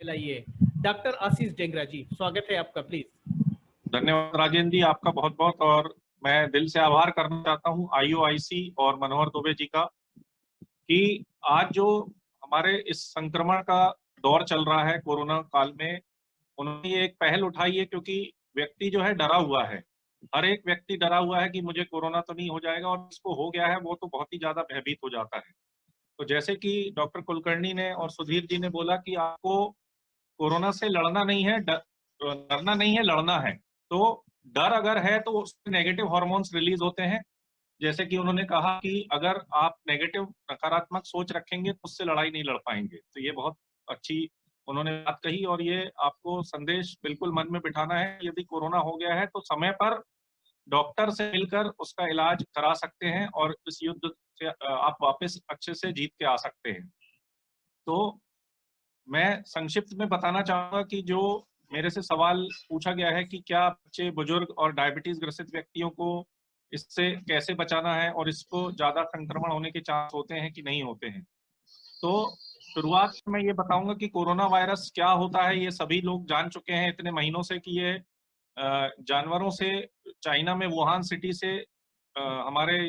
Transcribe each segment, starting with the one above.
मिलाइए doctor आशीष डेंगरा जी, स्वागत है आपका, प्लीज। धन्यवाद राजेंद्र जी, आपका बहुत बहुत। और मैं दिल से आभार करना चाहता हूं IOIC और मनोहर दुबे जी का कि आज जो हमारे इस संक्रमण का दौर चल रहा है कोरोना काल में, उन्होंने ये एक पहल उठाई है, क्योंकि व्यक्ति जो है डरा हुआ है। हर एक व्यक्ति डरा हुआ है कि मुझे कोरोना तो नहीं हो जाएगा, और जिसको हो गया है वो तो बहुत ही ज्यादा भयभीत हो जाता है। तो जैसे कि डॉक्टर कुलकर्णी ने और सुधीर जी ने बोला कि आपको कोरोना से लड़ना नहीं है, डरना नहीं है, लड़ना है। तो डर अगर है तो उसमें नेगेटिव हार्मोन्स रिलीज होते हैं। जैसे कि उन्होंने कहा कि अगर आप नेगेटिव नकारात्मक सोच रखेंगे तो उससे लड़ाई नहीं लड़ पाएंगे। तो ये बहुत अच्छी उन्होंने बात कही, और ये आपको संदेश बिल्कुल मन में बिठाना है। यदि कोरोना हो गया है तो समय पर डॉक्टर से मिलकर उसका इलाज करा सकते हैं, और इस युद्ध से आप वापस अच्छे से जीत के आ सकते हैं। तो मैं संक्षिप्त में बताना चाहूंगा कि जो मेरे से सवाल पूछा गया है कि क्या बच्चे, बुजुर्ग और डायबिटीज ग्रसित व्यक्तियों को इससे कैसे बचाना है, और इसको ज्यादा संक्रमण होने के चांस होते हैं कि नहीं होते हैं। तो शुरुआत में मैं ये बताऊंगा कि कोरोना वायरस क्या होता है। ये सभी लोग जान चुके हैं इतने महीनों से कि ये जानवरों से, चाइना में वुहान सिटी से हमारे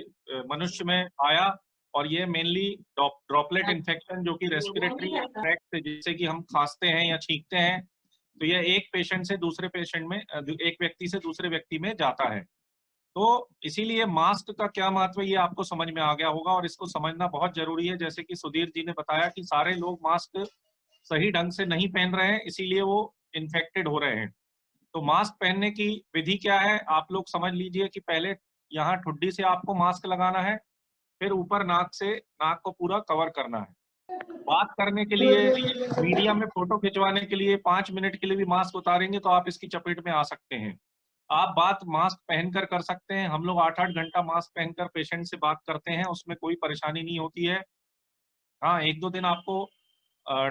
मनुष्य में आया। और ये मेनली ड्रॉपलेट इन्फेक्शन, जो कि रेस्पिरेटरी ट्रैक्ट से, जैसे कि हम खांसते हैं या छींकते हैं, तो यह एक पेशेंट से दूसरे पेशेंट में, एक व्यक्ति से दूसरे व्यक्ति में जाता है। तो इसीलिए मास्क का क्या महत्व है ये आपको समझ में आ गया होगा, और इसको समझना बहुत जरूरी है। जैसे कि सुधीर जी ने बताया कि सारे लोग मास्क सही ढंग से नहीं पहन रहे हैं, इसीलिए वो इन्फेक्टेड हो रहे हैं। तो मास्क पहनने की विधि क्या है, आप लोग समझ लीजिए कि पहले यहाँ ठुड्डी से आपको मास्क लगाना है, फिर ऊपर नाक से नाक को पूरा कवर करना है। बात करने के लिए, मीडिया में फोटो खिंचवाने के लिए 5 मिनट के लिए भी मास्क उतारेंगे तो आप इसकी चपेट में आ सकते हैं। आप बात मास्क पहनकर कर सकते हैं। हम लोग 8-8 घंटा मास्क पहनकर पेशेंट से बात करते हैं, उसमें कोई परेशानी नहीं होती है। हाँ, 1-2 दिन आपको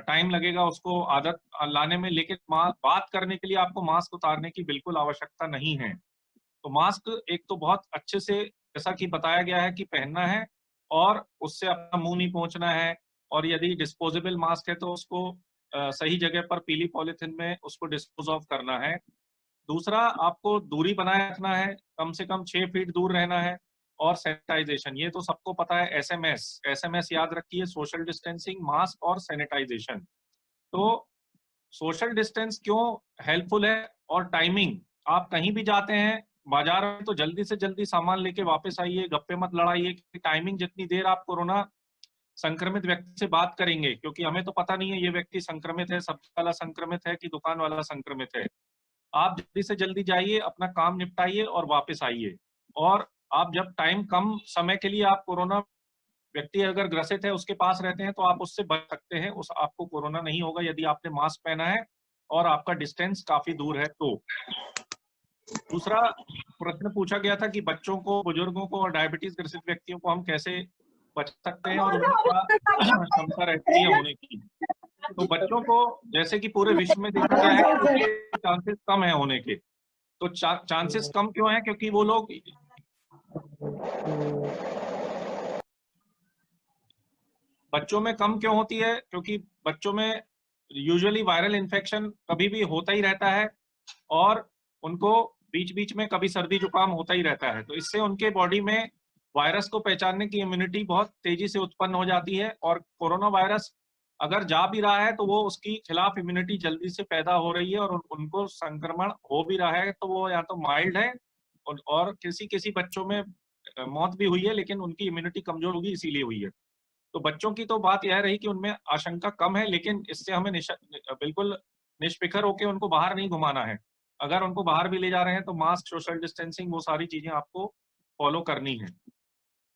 टाइम लगेगा उसको आदत लाने में, लेकिन बात करने के लिए आपको मास्क उतारने की बिल्कुल आवश्यकता नहीं है। तो मास्क एक तो बहुत अच्छे से, जैसा कि बताया गया है, कि पहनना है, और उससे अपना मुंह नहीं पोंछना है। और यदि डिस्पोजेबल मास्क है तो उसको सही जगह पर पीली पॉलिथीन में उसको डिस्पोज ऑफ करना है। दूसरा, आपको दूरी बनाए रखना है, कम से कम 6 फीट दूर रहना है। और सैनिटाइजेशन, ये तो सबको पता है, एसएमएस याद रखिए, सोशल डिस्टेंसिंग, मास्क और सैनिटाइजेशन। तो सोशल डिस्टेंस क्यों हेल्पफुल है, और टाइमिंग, आप कहीं भी जाते हैं बाजार में तो जल्दी से जल्दी सामान लेके वापस आइए, गप्पे मत लड़ाइए, क्योंकि टाइमिंग जितनी देर आप कोरोना संक्रमित व्यक्ति से बात करेंगे, क्योंकि हमें तो पता नहीं है ये व्यक्ति संक्रमित है, सब्जी वाला संक्रमित है कि दुकान वाला संक्रमित है। आप जल्दी से जल्दी जाइए, अपना काम निपटाइए और वापस आइए। और आप जब टाइम, कम समय के लिए आप कोरोना व्यक्ति अगर ग्रसित है उसके पास रहते हैं तो आप उससे बच सकते हैं, उस आपको कोरोना नहीं होगा यदि आपने मास्क पहना है और आपका डिस्टेंस काफी दूर है। तो दूसरा प्रश्न पूछा गया था कि बच्चों को, बुजुर्गों को और डायबिटीज ग्रसित व्यक्तियों को हम कैसे बच सकते हैं, और उनमें क्या क्षमता रहती है होने की। तो बच्चों को, जैसे कि पूरे विश्व में देखा गया है कि उनके चांसेस कम है होने के। तो चांसेस कम क्यों है, क्योंकि वो लोग, बच्चों में कम क्यों होती है, क्योंकि बच्चों में यूजुअली वायरल इन्फेक्शन कभी भी होता ही रहता है, और उनको बीच बीच में कभी सर्दी जुकाम होता ही रहता है। तो इससे उनके बॉडी में वायरस को पहचानने की इम्यूनिटी बहुत तेजी से उत्पन्न हो जाती है, और कोरोना वायरस अगर जा भी रहा है तो वो उसकी खिलाफ इम्यूनिटी जल्दी से पैदा हो रही है, और उनको संक्रमण हो भी रहा है तो वो या तो माइल्ड है, और किसी किसी बच्चों में मौत भी हुई है, लेकिन उनकी इम्यूनिटी कमजोर होगी इसीलिए हुई है। तो बच्चों की तो बात यह रही कि उनमें आशंका कम है, लेकिन इससे हमें बिल्कुल निष्फिक्र होकर उनको बाहर नहीं घुमाना है। अगर उनको बाहर भी ले जा रहे हैं तो मास्क, सोशल डिस्टेंसिंग, वो सारी चीजें आपको फॉलो करनी है।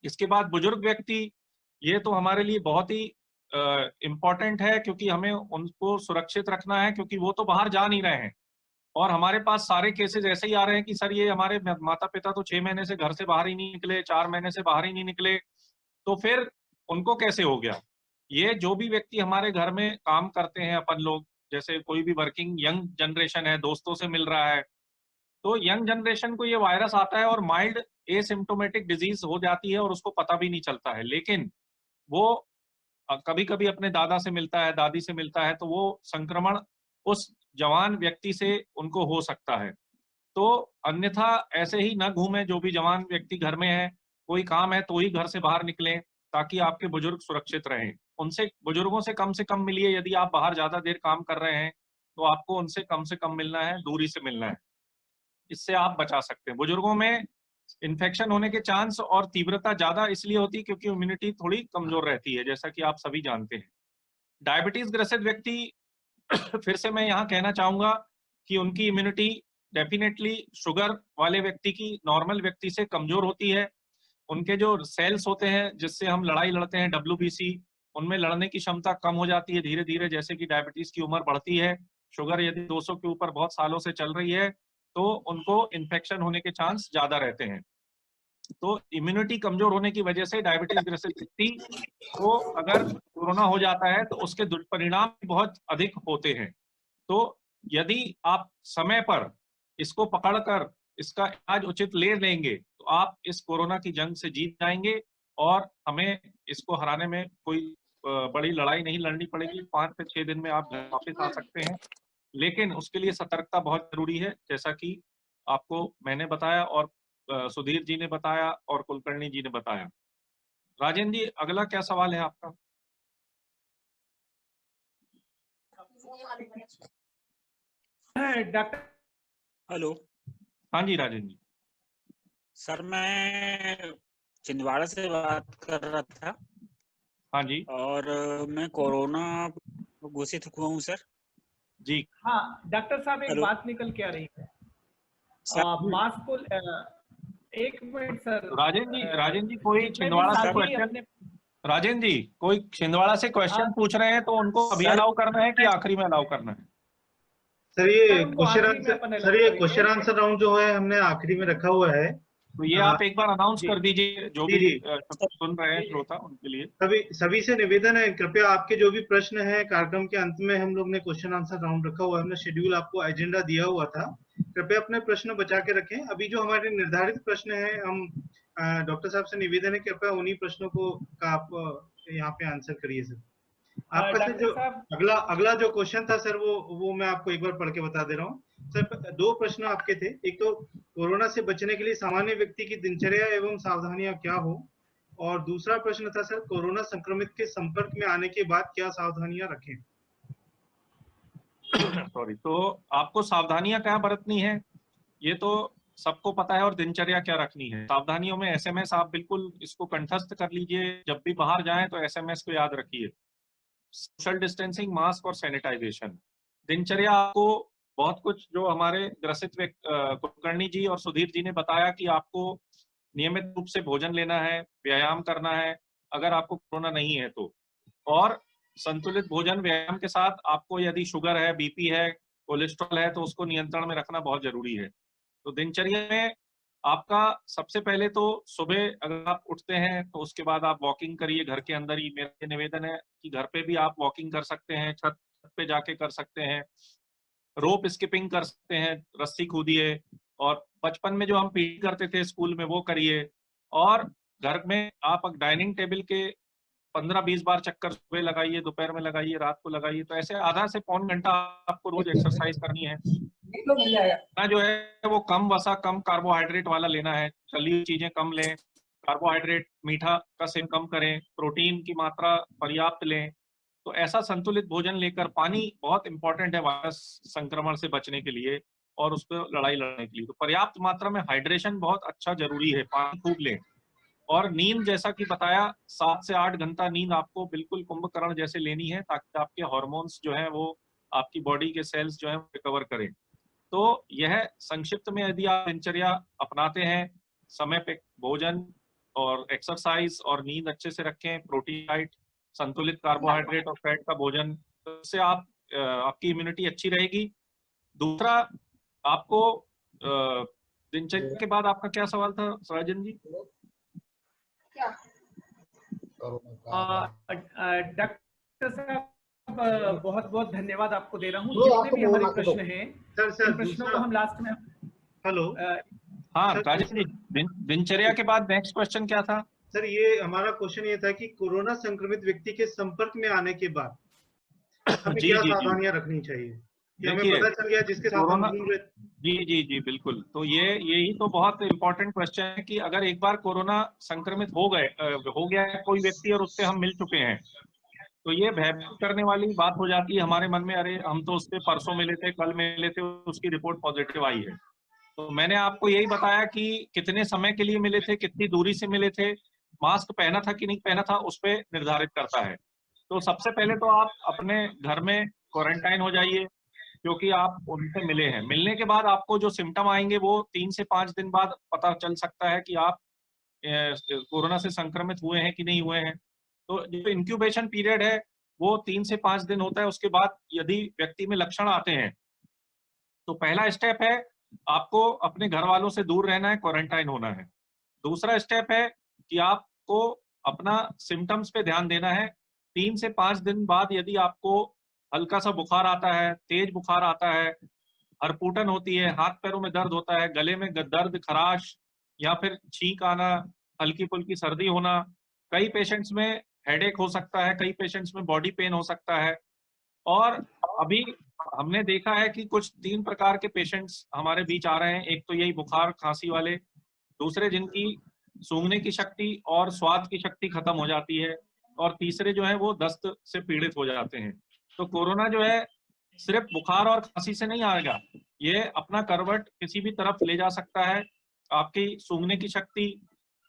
इसके बाद बुजुर्ग व्यक्ति, ये तो हमारे लिए बहुत ही इम्पोर्टेंट है, क्योंकि हमें उनको सुरक्षित रखना है, क्योंकि वो तो बाहर जा नहीं रहे हैं। और हमारे पास सारे केसेस ऐसे ही आ रहे हैं कि सर ये हमारे माता पिता तो 6 महीने से घर से बाहर ही नहीं निकले, 4 महीने से बाहर ही नहीं निकले, तो फिर उनको कैसे हो गया। ये जो भी व्यक्ति हमारे घर में काम करते हैं अपन लोग, जैसे कोई भी वर्किंग यंग जनरेशन है, दोस्तों से मिल रहा है, तो यंग जनरेशन को ये वायरस आता है और माइल्ड एसिम्प्टोमेटिक डिजीज हो जाती है और उसको पता भी नहीं चलता है। लेकिन वो कभी कभी अपने दादा से मिलता है, दादी से मिलता है, तो वो संक्रमण उस जवान व्यक्ति से उनको हो सकता है। तो अन्यथा ऐसे ही न घूमें, जो भी जवान व्यक्ति घर में है, कोई काम है तो ही घर से बाहर निकलें, ताकि आपके बुजुर्ग सुरक्षित रहें। उनसे, बुजुर्गों से कम मिलिए। यदि आप बाहर ज्यादा देर काम कर रहे हैं तो आपको उनसे कम मिलना है, दूरी से मिलना है। इससे आप बचा सकते हैं। बुजुर्गों में इन्फेक्शन होने के चांस और तीव्रता ज्यादा इसलिए होती है क्योंकि इम्यूनिटी थोड़ी कमजोर रहती है, जैसा कि आप सभी जानते हैं। डायबिटीज ग्रसित व्यक्ति फिर से मैं यहाँ कहना चाहूंगा कि उनकी इम्यूनिटी डेफिनेटली शुगर वाले व्यक्ति की नॉर्मल व्यक्ति से कमजोर होती है। उनके जो सेल्स होते हैं जिससे हम लड़ाई लड़ते हैं, WBC, उनमें लड़ने की क्षमता कम हो जाती है धीरे धीरे, जैसे कि डायबिटीज की उम्र बढ़ती है। शुगर यदि 200 के ऊपर बहुत सालों से चल रही है तो उनको इन्फेक्शन होने के चांस ज्यादा रहते हैं। तो इम्यूनिटी कमजोर होने की वजह से डायबिटीज ग्रसित व्यक्ति को अगर कोरोना हो जाता है तो उसके दुष्परिणाम बहुत अधिक होते हैं। तो यदि आप समय पर इसको पकड़कर इसका इलाज उचित ले लेंगे तो आप इस कोरोना की जंग से जीत जाएंगे और हमें इसको हराने में कोई बड़ी लड़ाई नहीं लड़नी पड़ेगी। 5 से 6 दिन में आप घर वापस आ सकते हैं, लेकिन उसके लिए सतर्कता बहुत जरूरी है, जैसा कि आपको मैंने बताया और सुधीर जी ने बताया और कुलकर्णी जी ने बताया। राजेंद्र जी, अगला क्या सवाल है आपका? डॉक्टर। हेलो। हाँ जी राजेंद्र जी। सर, मैं छिंदवाड़ा से बात कर रहा था। हाँ जी। और मैं कोरोना घोषित हुआ हूँ सर। जी हाँ डॉक्टर साहब, एक हेलो बात निकल के आ रही है। सर। मास्क को एक मिनट सर। राजेंद्र जी कोई जितने भी छिंदवाड़ा से साथी क्वेश्चन, अपने राजेंद्र जी कोई छिंदवाड़ा से क्वेश्चन पूछ रहे हैं तो उनको अभी सर, अलाउ करना है कि आखिरी में अलाउ करना है? सर ये सर, उनको क्वेश्चन आखिरी में आंसर, अपन सर allow ये करेंगे। क्वेश्चन आंसर राउंड जो है हमने आखिरी में रखा हुआ है। तो ये आप एक बार अनाउंस जी। कर दीजिए, जो जी, भी जी। सुन रहे हैं श्रोता उनके लिए। सभी से निवेदन है, कृपया आपके जो भी प्रश्न है, कार्यक्रम के अंत में हम लोग ने क्वेश्चन आंसर राउंड रखा हुआ है, हमने शेड्यूल आपको एजेंडा दिया हुआ था। कृपया अपने प्रश्न बचा के रखें। अभी जो हमारे निर्धारित प्रश्न है, हम डॉक्टर साहब से निवेदन है कृपया उन्हीं प्रश्नों को का आप यहाँ पे आंसर करिए सर। आपका सर जो डॉक्टर साहब, अगला जो क्वेश्चन था सर, वो मैं आपको एक बार पढ़ के बता दे रहा हूँ सर। 2 प्रश्न आपके थे। एक तो कोरोना से बचने के लिए सामान्य व्यक्ति की दिनचर्या एवं सावधानियां क्या हो, और दूसरा प्रश्न था सर, कोरोना संक्रमित के संपर्क में आने के बाद क्या सावधानियां रखें। सॉरी, तो आपको सावधानियां क्या बरतनी है ये तो सबको पता है, और दिनचर्या क्या रखनी है। सावधानियों में SMS आप बिल्कुल इसको कंठस्थ कर लीजिए, जब भी बाहर जाएं तो SMS को याद रखिए। सोशल डिस्टेंसिंग, मास्क और सैनिटाइजेशन। दिनचर्या आपको बहुत कुछ जो हमारे ग्रसित कुलकर्णी जी और सुधीर जी ने बताया कि आपको नियमित रूप से भोजन लेना है, व्यायाम करना है अगर आपको कोरोना नहीं है तो, और संतुलित भोजन व्यायाम के साथ आपको यदि शुगर है, BP है, कोलेस्ट्रॉल है तो उसको नियंत्रण में रखना बहुत जरूरी है। तो दिनचर्या में आपका सबसे पहले तो सुबह अगर आप उठते हैं तो उसके बाद आप वॉकिंग करिए घर के अंदर ही। मेरा निवेदन है कि घर पे भी आप वॉकिंग कर सकते हैं, छत पे जाके कर सकते हैं, रोप स्किपिंग कर सकते हैं, रस्सी कूदिए, और बचपन में जो हम पीटी करते थे स्कूल में वो करिए। और घर में आप डाइनिंग टेबल के 15-20 बार चक्कर सुबह लगाइए, दोपहर में लगाइए, रात को लगाइए। तो ऐसे आधा से पौन घंटा आपको रोज एक्सरसाइज करनी है। ना जो है वो कम वसा, कम कार्बोहाइड्रेट वाला लेना है, तली हुई चीजें कम लें, कार्बोहाइड्रेट मीठा का सेवन कम करें, प्रोटीन की मात्रा पर्याप्त लें। तो ऐसा संतुलित भोजन लेकर, पानी बहुत इंपॉर्टेंट है वायरस संक्रमण से बचने के लिए और उस पर लड़ाई लड़ने के लिए। तो पर्याप्त मात्रा में हाइड्रेशन बहुत अच्छा जरूरी है, पानी खूब लें। और नींद, जैसा कि बताया, 7 से 8 घंटा नींद आपको बिल्कुल कुंभकर्ण जैसे लेनी है, ताकि आपके हार्मोन्स जो है वो आपकी बॉडी के सेल्स जो है रिकवर करें। तो यह संक्षिप्त में यदि आप दिनचर्या अपनाते हैं, समय पे भोजन और एक्सरसाइज और नींद अच्छे से रखें, प्रोटीन डाइट, संतुलित कार्बोहाइड्रेट और फैट का भोजन, तो इससे आपकी इम्यूनिटी अच्छी रहेगी। दूसरा, आपको दिनचर्या के बाद आपका क्या सवाल था राजन जी? डॉक्टर साहब, बहुत बहुत धन्यवाद आपको दे रहा हूँ। जितने भी हमारे प्रश्न हैं, इन प्रश्नों को हम लास्ट में। हेलो। हाँ राजेश जी, दिनचर्या के बाद नेक्स्ट क्वेश्चन क्या था? सर ये हमारा क्वेश्चन ये था कि कोरोना संक्रमित व्यक्ति के संपर्क में आने के बाद हमें क्या सावधानियां रखनी चाहिए? हमें पता चल गया जिसके साथ हम दूर जी बिल्कुल। तो यही तो बहुत इम्पोर्टेंट क्वेश्चन है कि अगर एक बार कोरोना संक्रमित हो गया है कोई व्यक्ति और उससे हम मिल चुके हैं, तो ये भयभीत करने वाली बात हो जाती है हमारे मन में, अरे हम तो उससे परसों मिले थे, कल मिले थे, उसकी रिपोर्ट पॉजिटिव आई है। तो मैंने आपको यही बताया कि कितने समय के लिए मिले थे, कितनी दूरी से मिले थे, मास्क पहना था कि नहीं पहना था, उस पर निर्धारित करता है। तो सबसे पहले तो आप अपने घर में क्वारंटाइन हो जाइए, क्योंकि आप उनसे मिले हैं। मिलने के बाद आपको जो सिम्टम आएंगे वो 3 से 5 दिन बाद पता चल सकता है कि आप कोरोना से संक्रमित हुए हैं कि नहीं हुए हैं। तो जो इंक्यूबेशन पीरियड है वो 3 से 5 दिन होता है। उसके बाद यदि व्यक्ति में लक्षण आते हैं तो पहला स्टेप है आपको अपने घर वालों से दूर रहना है, क्वारंटाइन होना है। दूसरा स्टेप है कि आपको अपना सिम्टम्स पे ध्यान देना है। 3 से 5 दिन बाद यदि आपको हल्का सा बुखार आता है, तेज बुखार आता है, हरपूटन होती है, हाथ पैरों में दर्द होता है, गले में दर्द, खराश या फिर छींक आना, हल्की फुल्की सर्दी होना, कई पेशेंट्स में हेडेक हो सकता है, कई पेशेंट्स में बॉडी पेन हो सकता है। और अभी हमने देखा है कि कुछ 3 प्रकार के पेशेंट्स हमारे बीच आ रहे हैं। एक तो यही बुखार खांसी वाले, दूसरे जिनकी सूंघने की शक्ति और स्वाद की शक्ति खत्म हो जाती है, और तीसरे जो है वो दस्त से पीड़ित हो जाते हैं। तो कोरोना जो है सिर्फ बुखार और खांसी से नहीं आएगा, ये अपना करवट किसी भी तरफ ले जा सकता है। आपकी सूंघने की शक्ति,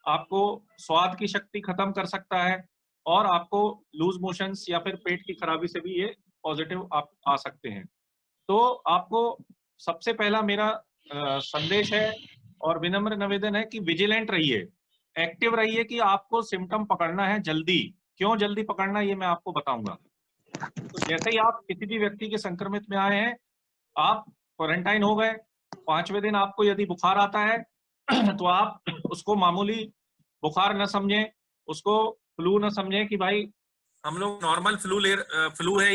आपको स्वाद की शक्ति खत्म कर सकता है, और आपको लूज मोशंस या फिर पेट की खराबी से भी ये पॉजिटिव आप आ सकते हैं। तो आपको सबसे पहला मेरा संदेश है और विनम्र निवेदन है कि विजिलेंट रहिए, एक्टिव रहिए कि आपको सिम्टम पकड़ना है जल्दी। क्यों जल्दी पकड़ना है ये मैं आपको बताऊंगा। तो जैसे ही आप किसी भी व्यक्ति के संक्रमित में आए हैं, आप क्वारंटाइन हो गए, 5वें दिन आपको यदि बुखार आता है तो आप उसको मामूली बुखार न समझें, उसको फ्लू न समझें कि भाई हम लोग नॉर्मल फ्लू है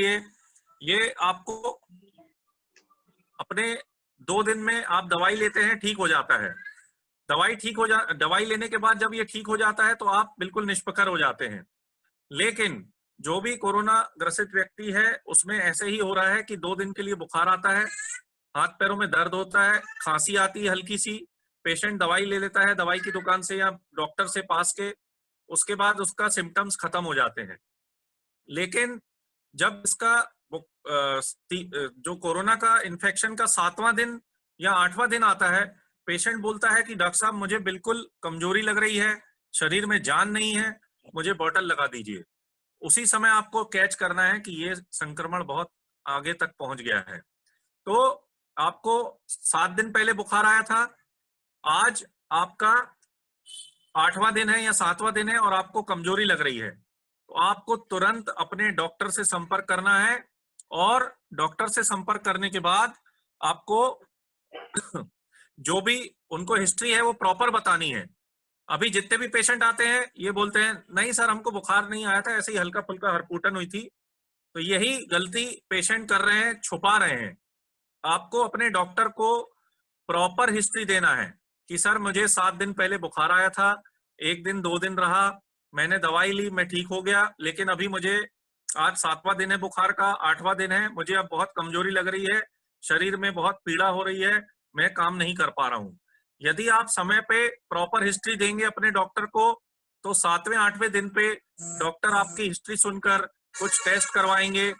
ये आपको अपने 2 दिन में आप दवाई लेते हैं, ठीक हो जाता है। दवाई लेने के बाद जब ये ठीक हो जाता है तो आप बिल्कुल निष्प्रखर हो जाते हैं। लेकिन जो भी कोरोना ग्रसित व्यक्ति है उसमें ऐसे ही हो रहा है कि 2 दिन के लिए बुखार आता है, हाथ पैरों में दर्द होता है, खांसी आती है हल्की सी, पेशेंट दवाई ले लेता है दवाई की दुकान से या डॉक्टर से पास के, उसके बाद उसका सिम्टम्स खत्म हो जाते हैं। लेकिन जब इसका जो कोरोना का इन्फेक्शन का 7वां दिन या 8वां दिन आता है, पेशेंट बोलता है कि डॉक्टर साहब मुझे बिल्कुल कमजोरी लग रही है, शरीर में जान नहीं है, मुझे बॉटल लगा दीजिए। उसी समय आपको कैच करना है कि ये संक्रमण बहुत आगे तक पहुंच गया है। तो आपको 7 दिन पहले बुखार आया था, आज आपका 8वां दिन है या 7वां दिन है और आपको कमजोरी लग रही है, तो आपको तुरंत अपने डॉक्टर से संपर्क करना है, और डॉक्टर से संपर्क करने के बाद आपको जो भी उनको हिस्ट्री है वो प्रॉपर बतानी है। अभी जितने भी पेशेंट आते हैं ये बोलते हैं नहीं सर हमको बुखार नहीं आया था, ऐसे ही हल्का फुल्का हरपूटन हुई थी। तो यही गलती पेशेंट कर रहे हैं, छुपा रहे हैं। आपको अपने डॉक्टर को प्रॉपर हिस्ट्री देना है कि सर मुझे 7 दिन पहले बुखार आया था, 1 दिन 2 दिन रहा, मैंने दवाई ली, मैं ठीक हो गया, लेकिन अभी मुझे आज 7वां दिन है बुखार का, 8वां दिन है, मुझे अब बहुत कमजोरी लग रही है, शरीर में बहुत पीड़ा हो रही है, मैं काम नहीं कर पा रहा हूँ। यदि आप समय पे प्रॉपर हिस्ट्री देंगे अपने डॉक्टर को, तो 7वें 8वें दिन पे डॉक्टर आपकी हिस्ट्री सुनकर कुछ टेस्ट करवाएंगे,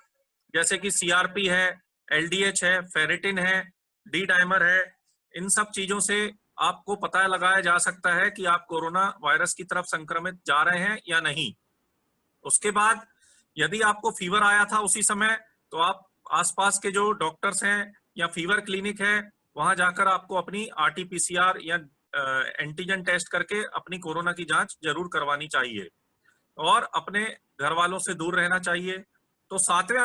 जैसे कि CRP है, LDH है, फेरिटिन है, डी डाइमर है। इन सब चीजों से आपको पता लगाया जा सकता है कि आप कोरोना वायरस की तरफ संक्रमित जा रहे हैं या नहीं। उसके बाद यदि आपको फीवर आया था उसी समय, तो आप आसपास के जो डॉक्टर्स हैं या फीवर क्लिनिक है वहां जाकर आपको अपनी RT-PCR या एंटीजन टेस्ट करके अपनी कोरोना की जांच जरूर करवानी चाहिए, और अपने घर वालों से दूर रहना चाहिए। तो 7वें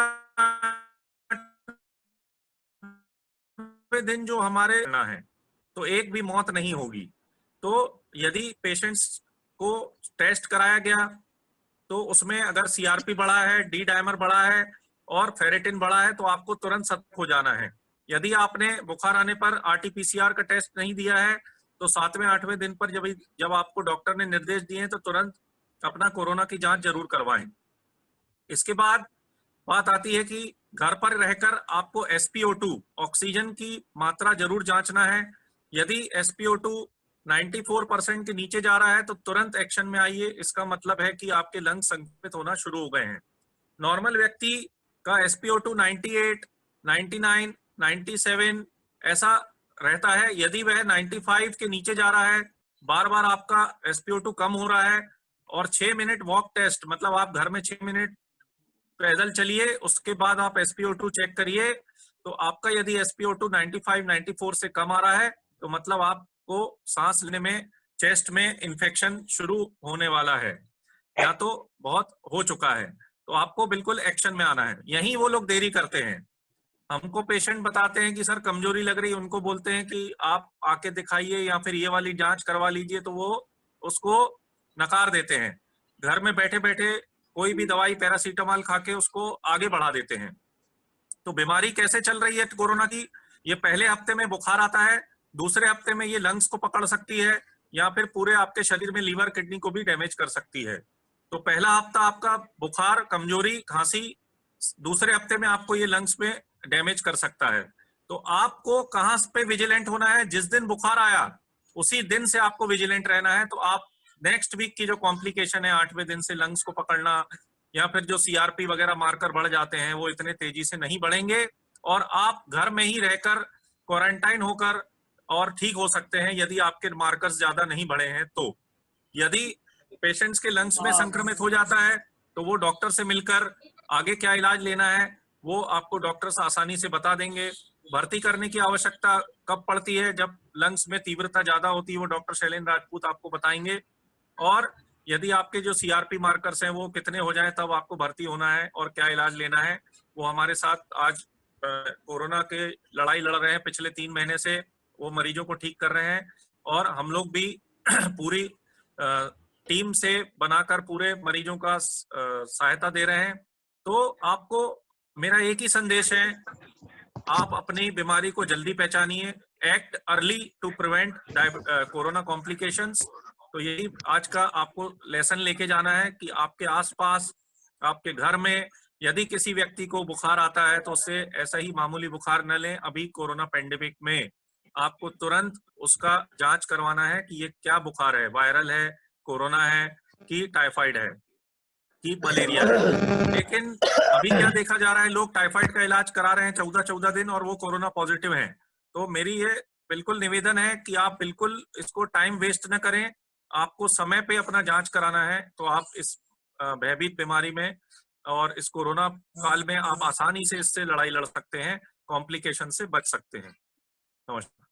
दिन जो हमारे ना है, तो एक भी मौत नहीं होगी। तो यदि पेशेंट्स को टेस्ट कराया गया तो उसमें अगर CRP बढ़ा है, डी डाइमर बढ़ा है और फेरिटिन बढ़ा है, तो आपको तुरंत सतर्क हो जाना है। यदि आपने बुखार आने पर RT-PCR का टेस्ट नहीं दिया है तो 7वें 8वें दिन पर जब आपको डॉक्टर ने निर्देश दिए हैं तो तुरंत अपना कोरोना की जांच जरूर करवाएं। इसके बाद बात आती है कि घर पर रहकर आपको SpO2 ऑक्सीजन की मात्रा जरूर जांचना है। यदि SpO2 94% के नीचे जा रहा है तो तुरंत एक्शन में आइए। इसका मतलब है कि आपके लंग्स संक्रमित होना शुरू हो गए हैं। नॉर्मल व्यक्ति का SpO2 98, 99, 97 ऐसा रहता है। यदि वह 95 के नीचे जा रहा है, बार बार आपका SpO2 कम हो रहा है और 6 मिनट वॉक टेस्ट, मतलब आप घर में 6 मिनट पैदल चलिए, उसके बाद आप SpO2 चेक करिए, तो आपका यदि SpO2 95, 94 से कम आ रहा है तो मतलब आपको सांस लेने में, चेस्ट में इन्फेक्शन शुरू होने वाला है या तो बहुत हो चुका है। तो आपको बिल्कुल एक्शन में आना है। यही वो लोग देरी करते हैं। हमको पेशेंट बताते हैं कि सर कमजोरी लग रही है, उनको बोलते हैं कि आप आके दिखाइए या फिर ये वाली जांच करवा लीजिए, तो वो उसको नकार देते हैं। घर में बैठे बैठे कोई भी दवाई पैरासीटामोल खा के उसको आगे बढ़ा देते हैं। तो बीमारी कैसे चल रही है कोरोना की? ये पहले हफ्ते में बुखार आता है, दूसरे हफ्ते में ये लंग्स को पकड़ सकती है या फिर पूरे आपके शरीर में लीवर किडनी को भी डैमेज कर सकती है। तो पहला हफ्ता आपका बुखार, कमजोरी, खांसी, दूसरे हफ्ते में आपको ये लंग्स में डैमेज कर सकता है। तो आपको कहां पे विजिलेंट होना है? जिस दिन बुखार आया उसी दिन से आपको विजिलेंट रहना है। तो आप नेक्स्ट वीक की जो कॉम्प्लिकेशन है 8वें दिन से लंग्स को पकड़ना या फिर जो CRP वगैरह मार्कर बढ़ जाते हैं वो इतने तेजी से नहीं बढ़ेंगे और आप घर में ही रहकर क्वारंटाइन होकर और ठीक हो सकते हैं यदि आपके मार्कर्स ज्यादा नहीं बढ़े हैं। तो यदि पेशेंट्स के लंग्स में संक्रमित हो जाता है तो वो डॉक्टर से मिलकर आगे क्या इलाज लेना है वो आपको डॉक्टर्स आसानी से बता देंगे। भर्ती करने की आवश्यकता कब पड़ती है? जब लंग्स में तीव्रता ज्यादा होती है, वो डॉक्टर शैलेंद्र राजपूत आपको बताएंगे। और यदि आपके जो CRP मार्कर्स हैं वो कितने हो जाएं तब आपको भर्ती होना है और क्या इलाज लेना है, वो हमारे साथ आज कोरोना के लड़ाई लड़ रहे हैं पिछले 3 महीने से, वो मरीजों को ठीक कर रहे हैं और हम लोग भी पूरी टीम से बनाकर पूरे मरीजों का सहायता दे रहे हैं। तो आपको मेरा एक ही संदेश है, आप अपनी बीमारी को जल्दी पहचानिए, act early to prevent corona complications. तो यही आज का आपको लेसन लेके जाना है कि आपके आसपास, आपके घर में यदि किसी व्यक्ति को बुखार आता है तो उससे ऐसा ही मामूली बुखार न लें। अभी कोरोना पेंडेमिक में आपको तुरंत उसका जांच करवाना है कि ये क्या बुखार है, वायरल है, कोरोना है कि टाइफाइड है कि मलेरिया है। लेकिन अभी क्या देखा जा रहा है, लोग टाइफाइड का इलाज करा रहे हैं 14-14 दिन और वो कोरोना पॉजिटिव हैं। तो मेरी ये बिल्कुल निवेदन है कि आप बिल्कुल इसको टाइम वेस्ट न करें, आपको समय पे अपना जांच कराना है। तो आप इस भयभीत बीमारी में और इस कोरोना काल में आप आसानी से इससे लड़ाई लड़ सकते हैं, कॉम्प्लिकेशन से बच सकते हैं। नमस्कार।